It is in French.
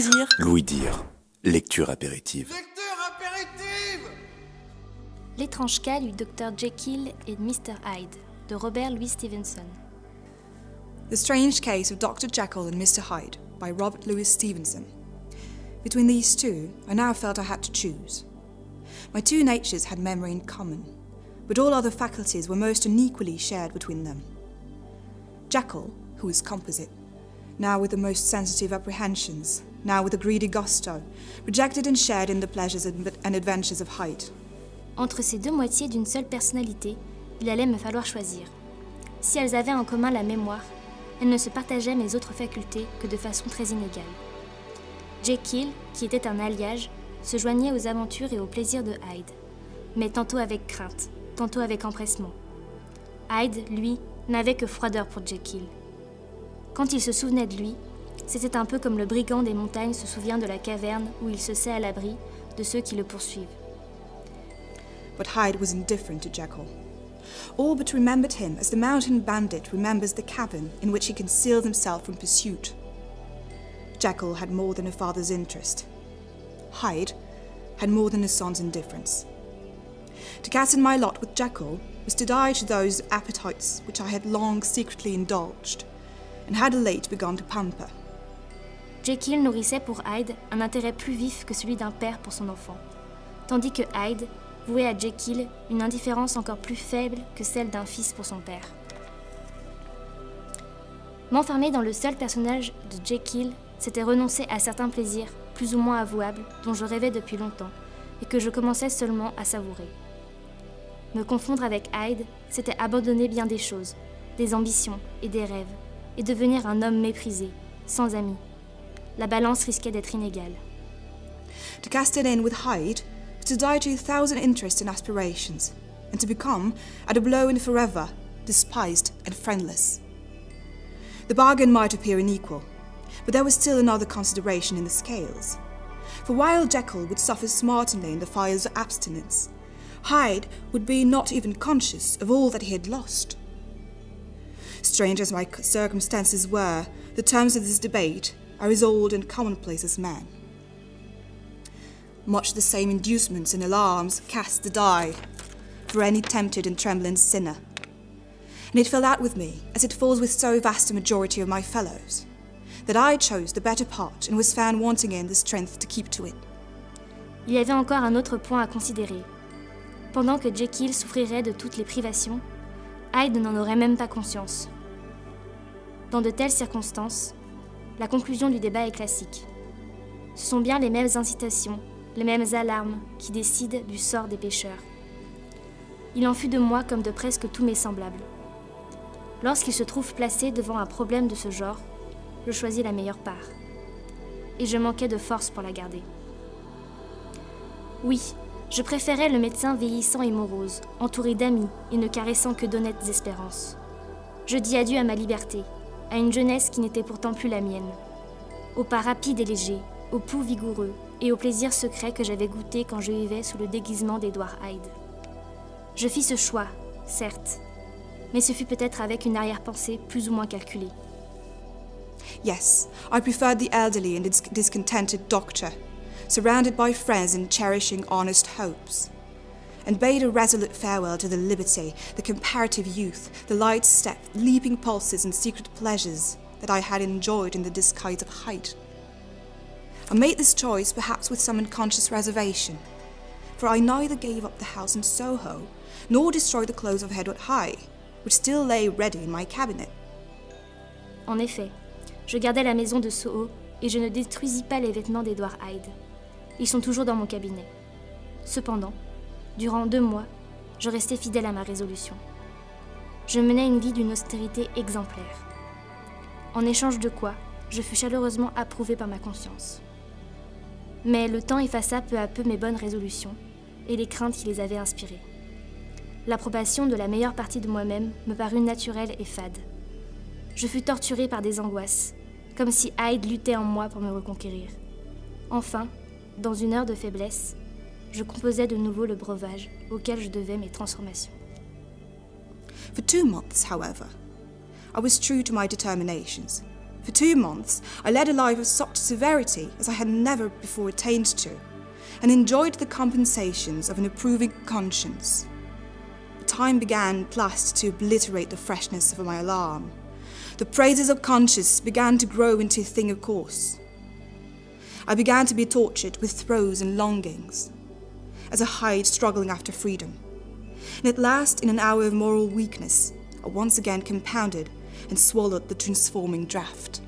plaisir. Louis Dire, lecture apéritive. Lecture apéritive! L'étrange cas du Dr Jekyll et de Mr Hyde, de Robert Louis Stevenson. The Strange Case of Dr. Jekyll and Mr. Hyde, by Robert Louis Stevenson. Between these two, I now felt I had to choose. My two natures had memory in common, but all other faculties were most unequally shared between them. Jekyll, who was composite, now with the most sensitive apprehensions, now with a greedy gusto, rejected and shared in the pleasures and adventures of Hyde. Entre ces deux moitiés d'une seule personnalité, il allait me falloir choisir. Si elles avaient en commun la mémoire, elles ne se partageaient mes autres facultés que de façon très inégale. Jekyll, qui était un alliage, se joignait aux aventures et aux plaisirs de Hyde, mais tantôt avec crainte, tantôt avec empressement. Hyde, lui, n'avait que froideur pour Jekyll. Quand il se souvenait de lui, c'était un peu comme le brigand des montagnes se souvient de la caverne où il se sait à l'abri de ceux qui le poursuivent. But Hyde was indifferent to Jekyll. All but remembered him as the mountain bandit remembers the cabin in which he concealed himself from pursuit. Jekyll had more than a father's interest. Hyde had more than a son's indifference. To cast in my lot with Jekyll was to die to those appetites which I had long secretly indulged, and had late begun to pamper. Jekyll nourrissait pour Hyde un intérêt plus vif que celui d'un père pour son enfant, tandis que Hyde vouait à Jekyll une indifférence encore plus faible que celle d'un fils pour son père. M'enfermer dans le seul personnage de Jekyll, c'était renoncer à certains plaisirs, plus ou moins avouables, dont je rêvais depuis longtemps, et que je commençais seulement à savourer. Me confondre avec Hyde, c'était abandonner bien des choses, des ambitions et des rêves, et devenir un homme méprisé, sans amis. La balance risquait d'être inégale. To cast it in with Hyde was to die to 1,000 interests and aspirations, and to become, at a blow and forever, despised and friendless. The bargain might appear unequal, but there was still another consideration in the scales. For while Jekyll would suffer smartingly in the fires of abstinence, Hyde would be not even conscious of all that he had lost. Strange as my circumstances were, the terms of this debate are as old and commonplace as man. Much the same inducements and alarms cast the die for any tempted and trembling sinner. And it fell out with me, as it falls with so vast a majority of my fellows, that I chose the better part and was found wanting in the strength to keep to it. Il y avait encore un autre point à considérer. Pendant que Jekyll souffrirait de toutes les privations, Hyde n'en aurait même pas conscience. Dans de telles circonstances, la conclusion du débat est classique. Ce sont bien les mêmes incitations, les mêmes alarmes qui décident du sort des pécheurs. Il en fut de moi comme de presque tous mes semblables. Lorsqu'il se trouve placé devant un problème de ce genre, je choisis la meilleure part. Et je manquais de force pour la garder. Oui, je préférais le médecin vieillissant et morose, entouré d'amis et ne caressant que d'honnêtes espérances. Je dis adieu à ma liberté, à une jeunesse qui n'était pourtant plus la mienne, au pas rapide et léger, au pouls vigoureux et aux plaisirs secrets que j'avais goûtés quand je vivais sous le déguisement d'Edward Hyde. Je fis ce choix, certes, mais ce fut peut-être avec une arrière-pensée plus ou moins calculée. Yes, I preferred the elderly and discontented doctor, surrounded by friends and cherishing honest hopes, and bade a resolute farewell to the liberty, the comparative youth, the light step, leaping pulses and secret pleasures that I had enjoyed in the disguise of Hyde. I made this choice perhaps with some unconscious reservation, for I neither gave up the house in Soho, nor destroyed the clothes of Edward Hyde, which still lay ready in my cabinet. En effet, je gardais la maison de Soho et je ne détruisis pas les vêtements d'Edward Hyde. Ils sont toujours dans mon cabinet. Cependant, durant 2 mois, je restais fidèle à ma résolution. Je menais une vie d'une austérité exemplaire. En échange de quoi, je fus chaleureusement approuvée par ma conscience. Mais le temps effaça peu à peu mes bonnes résolutions et les craintes qui les avaient inspirées. L'approbation de la meilleure partie de moi-même me parut naturelle et fade. Je fus torturée par des angoisses, comme si Hyde luttait en moi pour me reconquérir. Enfin, dans une heure de faiblesse, je composais de nouveau le breuvage auquel je devais mes transformations. For 2 months, however, I was true to my determinations, For 2 months, I led a life of such severity as I had never before attained to, and enjoyed the compensations of an approving conscience. But time began at last to obliterate the freshness of my alarm. The praises of conscience began to grow into a thing of course. I began to be tortured with throes and longings, as a hide struggling after freedom. And at last, in an hour of moral weakness, I once again compounded and swallowed the transforming draught.